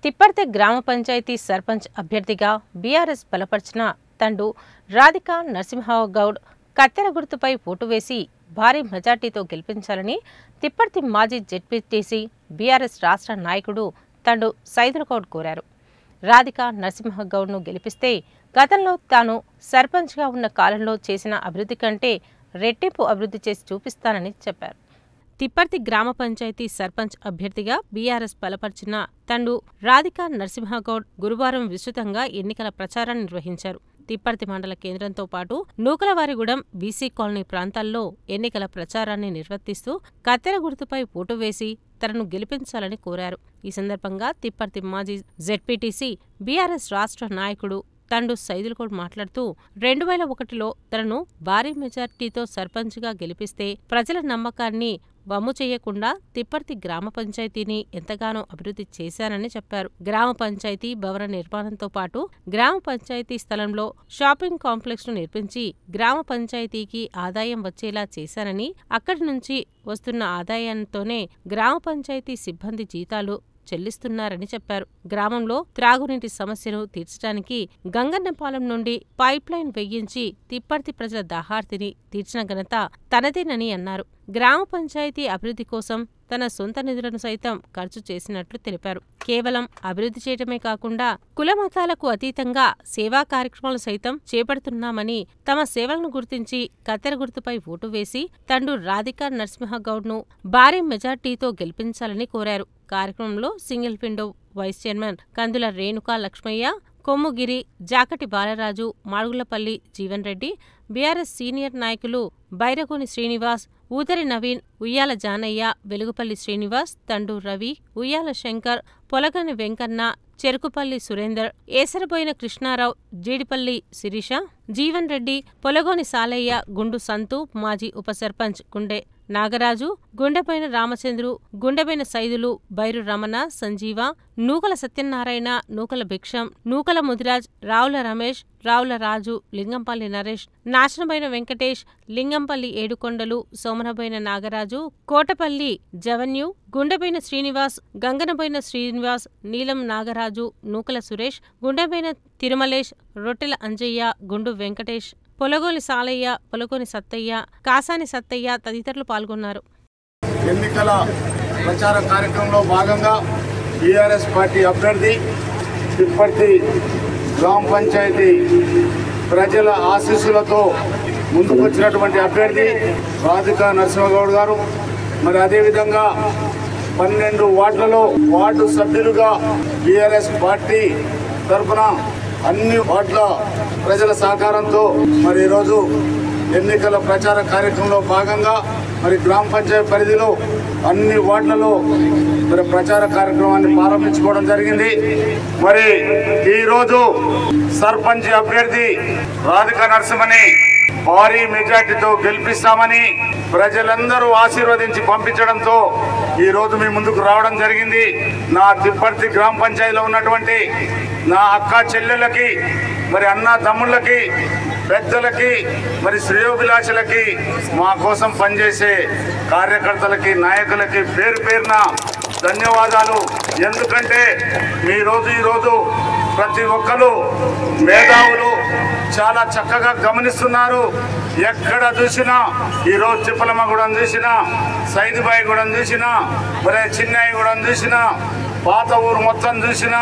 తిప్పర్తి గ్రామ పంచాయతీ సర్పంచ్ అభ్యర్థిగా బీఆర్ఎస్ బలపరిచిన తండు రాధికా నరసింహగౌడ్ కత్తెర గుర్తుపై ఓటు వేసి భారీ మెజార్టీతో గెలిపించాలని తిప్పర్తి మాజీ జెడ్పీటీసీ బీఆర్ఎస్ రాష్ట్ర నాయకుడు తండు సైదులగౌడ్ కోరారు. రాధికా నరసింహగౌడ్ను గెలిపిస్తే గతంలో తాను సర్పంచ్గా ఉన్న కాలంలో చేసిన అభివృద్ధి కంటే రెట్టింపు అభివృద్ధి చేసి చూపిస్తానని చెప్పారు. తిప్పర్తి గ్రామ పంచాయతీ సర్పంచ్ అభ్యర్థిగా బీఆర్ఎస్ బలపరిచిన తండు రాధికా నరసింహగౌడ్ గురువారం విస్తృతంగా ఎన్నికల ప్రచారాన్ని నిర్వహించారు. తిప్పర్తి మండల కేంద్రంతో పాటు నూకలవారిగూడెం బీసీ కాలనీ ప్రాంతాల్లో ఎన్నికల ప్రచారాన్ని నిర్వర్తిస్తూ కత్తెర గుర్తుపై ఓటు వేసి తనను గెలిపించాలని కోరారు. ఈ సందర్భంగా తిప్పర్తి మాజీ జెడ్పీటీసీ బీఆర్ఎస్ రాష్ట్ర నాయకుడు తండు సైదులగౌడ్ మాట్లాడుతూ 2001లో తనను భారీ మెజార్టీతో సర్పంచ్గా గెలిపిస్తే ప్రజల నమ్మకాన్ని వమ్ము చేయకుండా తిప్పర్తి గ్రామ పంచాయతీని ఎంతగానో అభివృద్ధి చేశానని చెప్పారు. గ్రామ పంచాయతీ భవన నిర్మాణంతో పాటు గ్రామ పంచాయతీ స్థలంలో షాపింగ్ కాంప్లెక్స్ ను నిర్మించి గ్రామ పంచాయతీకి ఆదాయం వచ్చేలా చేశానని, అక్కడి నుంచి వస్తున్న ఆదాయంతోనే గ్రామ పంచాయతీ సిబ్బంది జీతాలు చెల్లిస్తున్నారని చెప్పారు. గ్రామంలో త్రాగునీటి సమస్యను తీర్చడానికి గంగన్నపాలెం నుండి పైప్ లైన్ వేయించి తిప్పర్తి ప్రజల దాహార్తిని తీర్చిన ఘనత తనదేనని అన్నారు. గ్రామ పంచాయతీ అభివృద్ధి కోసం తన సొంత నిధులను సైతం ఖర్చు చేసినట్లు తెలిపారు. కేవలం అభివృద్ధి చేయటమే కాకుండా కుల మతాలకు అతీతంగా సేవా కార్యక్రమాలు సైతం చేపడుతున్నామని, తమ సేవలను గుర్తించి కత్తెర గుర్తుపై ఓటు వేసి తండు రాధికా నరసింహగౌడ్ను భారీ మెజార్టీతో గెలిపించాలని కోరారు. కార్యక్రమంలో సింగిల్ విండో వైస్ చైర్మన్ కందుల రేణుకా లక్ష్మయ్య, కొమ్ముగిరి, జాకటి బాలరాజు, మాడుగులపల్లి జీవన్ రెడ్డి, బీఆర్ఎస్ సీనియర్ నాయకులు బైరగోని శ్రీనివాస్, ఊదరి నవీన్, ఉయ్యాల జానయ్య, వెలుగుపల్లి శ్రీనివాస్, తండు రవి, ఉయ్యాల శంకర్, పొలగని వెంకన్న, చెరుకుపల్లి సురేందర్, ఏసరబోయిన కృష్ణారావు, జీడిపల్లి శిరీష, జీవన్ రెడ్డి, పొలగోని సాలయ్య, గుండు సంతు, మాజీ ఉప సర్పంచ్ గుండె నాగరాజు, గుండెపైన రామచంద్రు, గుండెపైన సైదులు, బైరు రమణ, సంజీవ, నూకల సత్యనారాయణ, నూకల భిక్షం, నూకల ముదిరాజ్, రావుల రమేష్, రావుల రాజు, లింగంపల్లి నరేష్, నాశనమైన వెంకటేష్, లింగంపల్లి ఏడుకొండలు, సోమనబోయిన నాగరాజు, కోటపల్లి జవన్యు, గుండెపైన శ్రీనివాస్, గంగనబోయిన శ్రీనివాస్, నీలం నాగరాజు, నూకల సురేష్, గుండెపైన తిరుమలేష్, రొట్టెల అంజయ్య, గుండు వెంకటేష్, పొలగోని సాలయ్య, పొలగోని సత్తయ్య, కాసాని సత్తయ్య తదితరులు పాల్గొన్నారు. ఎన్నికల ప్రచార కార్యక్రమంలో భాగంగా బీఆర్ఎస్ పార్టీ అభ్యర్థి తిప్పర్తి గ్రామ పంచాయతీ ప్రజల ఆశీస్సులతో ముందుకు వచ్చినటువంటి అభ్యర్థి రాధికా నరసింహగౌడ్ గారు. మరి అదేవిధంగా 12 వార్డులలో వార్డు సభ్యులుగా బీఆర్ఎస్ పార్టీ తరఫున అన్ని వార్డుల ప్రజల సహకారంతో మరి ఈరోజు ఎన్నికల ప్రచార కార్యక్రమంలో భాగంగా మరి గ్రామ పంచాయతీ పరిధిలో అన్ని వార్డులలో మరి ప్రచార కార్యక్రమాన్ని ప్రారంభించుకోవడం జరిగింది. మరి ఈరోజు సర్పంచ్ అభ్యర్థి రాధికా నరసింహని భారీ మెజార్టీతో గెలిపిస్తామని ప్రజలందరూ ఆశీర్వదించి పంపించడంతో ఈ రోజు మీ ముందుకు రావడం జరిగింది. నా తిప్పర్తి గ్రామ పంచాయతీలో ఉన్నటువంటి నా అక్క చెల్లెళ్ళకి, మరి అన్న తమ్ముళ్ళకి, పెద్దలకి, మరి శ్రేయోభిలాషులకి, మా కోసం పనిచేసే కార్యకర్తలకి, నాయకులకి పేరు పేరున ధన్యవాదాలు. ఎందుకంటే ఈరోజు ప్రతి ఒక్కరు మేధావులు చాలా చక్కగా గమనిస్తున్నారు. ఎక్కడ చూసినా ఈరోజు తిప్పలమ్మగూడెం చూసినా, సైదుబాయిగూడెం చూసినా, మరి చిన్నాయిగూడెం చూసినా, పాత ఊరు మొత్తం చూసినా,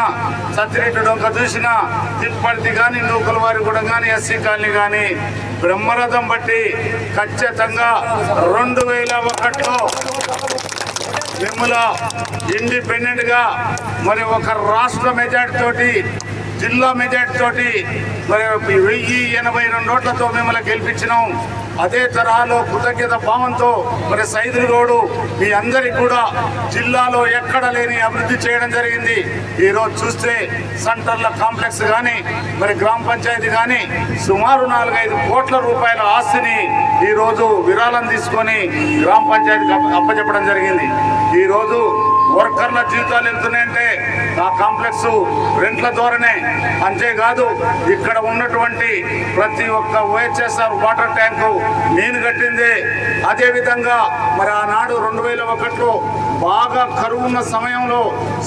సత్తిరెడ్డి డొంక చూసినా, తిప్పర్తి కానీ, నూకలవారిగూడెం కానీ, ఎస్సీ కాలనీ కానీ బ్రహ్మరథం బట్టి ఖచ్చితంగా 2001లో మిమ్మల ఇండిపెండెంట్గా మరి ఒక రాష్ట్ర మెజార్టీ తోటి, జిల్లా మెజార్టీ తోటి మరి 1082 ఓట్లతో మిమ్మల్ని గెలిపించినాం. అదే తరహాలో కృతజ్ఞత భావంతో మరి సైదులగౌడు మీ అందరికి కూడా జిల్లాలో ఎక్కడ లేని అభివృద్ధి చేయడం జరిగింది. ఈరోజు చూస్తే సెంటర్ల కాంప్లెక్స్ కానీ, మరి గ్రామ పంచాయతీ కానీ సుమారు 4-5 కోట్ల రూపాయల ఆస్తిని ఈరోజు విరాళం తీసుకొని గ్రామ పంచాయతీకి అప్పచెప్పడం జరిగింది. ఈరోజు వర్కర్ల జీతాలు ఎంతున్నాయంటే ఆ కాంప్లెక్స్ రెంట్ల ద్వారానే. అంతేకాదు ఇక్కడ ఉన్నటువంటి ప్రతి ఒక్క OHSR వాటర్ ట్యాంకు నేను కట్టిందే. అదేవిధంగా మరి ఆనాడు 2001లో బాగా కరువు ఉన్న సమయంలో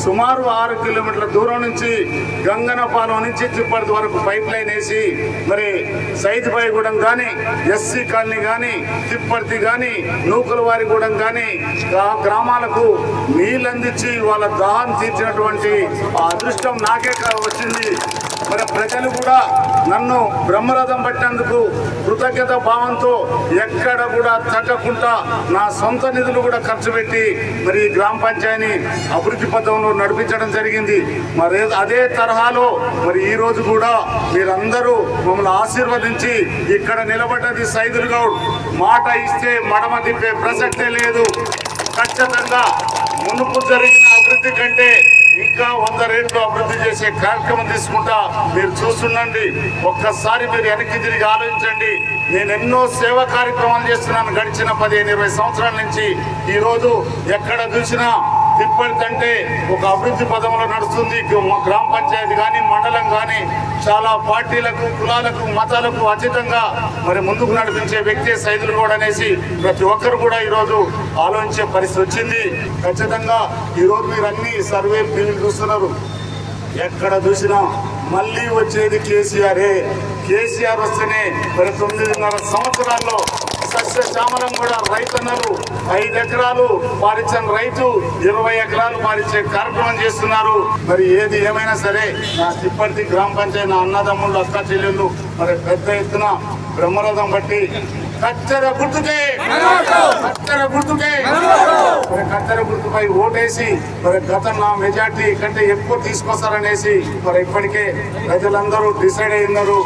సుమారు 6 కిలోమీటర్ల దూరం నుంచి గంగనపాలెం నుంచి తిప్పటి వరకు పైప్ లైన్ వేసి మరి సైదుబాయిగూడెం కానీ, ఎస్సీ కాలనీ కానీ, తిప్పర్తి కానీ, నూకలవారిగూడెం కానీ ఆ గ్రామాలకు నీళ్ళు అందించి వాళ్ళ దాహం తీర్చినటువంటి ఆ అదృష్టం నాకే వచ్చింది. మరి ప్రజలు కూడా నన్ను బ్రహ్మరథం పట్టినందుకు కృతజ్ఞత భావంతో ఎక్కడ కూడా తగ్గకుండా నా సొంత నిధులు కూడా ఖర్చు పెట్టి మరి గ్రామ పంచాయతీని అభివృద్ధి పథంలో నడిపించడం జరిగింది. మరి అదే తరహాలో మరి ఈ రోజు కూడా మీరందరూ మమ్మల్ని ఆశీర్వదించి ఇక్కడ నిలబడ్డది సైదుల్ గౌడ్. మాట ఇస్తే మడమ తిప్పే ప్రసక్తే లేదు. ఖచ్చితంగా మునుపు జరిగిన అభివృద్ధి కంటే ఇంకా 100 రెట్లు అభివృద్ధి చేసే కార్యక్రమం తీసుకుంటా. మీరు చూస్తుండండి, ఒక్కసారి మీరు వెనక్కి తిరిగి ఆలోచించండి. నేను ఎన్నో సేవా కార్యక్రమాలు చేస్తున్నాను గడిచిన 15-20 సంవత్సరాల నుంచి. ఈరోజు ఎక్కడ చూసినా తిప్పటి అంటే ఒక అభివృద్ధి పదంలో నడుస్తుంది. గ్రామ పంచాయతీ కానీ, మండలం కానీ చాలా పార్టీలకు, కులాలకు, మతాలకు అతీతంగా మరి ముందుకు నడిపించే వ్యక్తి సైదుల్ గౌడ్ అనేసి ప్రతి ఒక్కరు కూడా ఈరోజు ఆలోచించే పరిస్థితి వచ్చింది. ఖచ్చితంగా ఈరోజు మీరు అన్ని సర్వేలు టీవీలు చూస్తున్నారు. ఎక్కడ చూసినా మళ్ళీ వచ్చేది కేసీఆరే. కేసీఆర్ వస్తేనే మరి 9.5 సంవత్సరాల్లో సస్యశ్యామలం కూడా రైతన్నలు 5 ఎకరాలు పారించిన రైతు 20 ఎకరాలు పారించే కార్యక్రమం చేస్తున్నారు. మరి ఏది ఏమైనా సరే నా తిప్పర్తి గ్రామ పంచాయతీ నా అన్నదమ్ముళ్ళు, అక్క చెల్లెళ్ళు మరి పెద్ద ఎత్తున బ్రహ్మరథం బట్టి కత్తెర గుర్తుకే మరి కత్తెర గుర్తుపై ఓటేసి మరి గత నా మెజార్టీ కంటే ఎక్కువ తీసుకొస్తారనేసి మరి ఇప్పటికే ప్రజలందరూ డిసైడ్ అయినారు.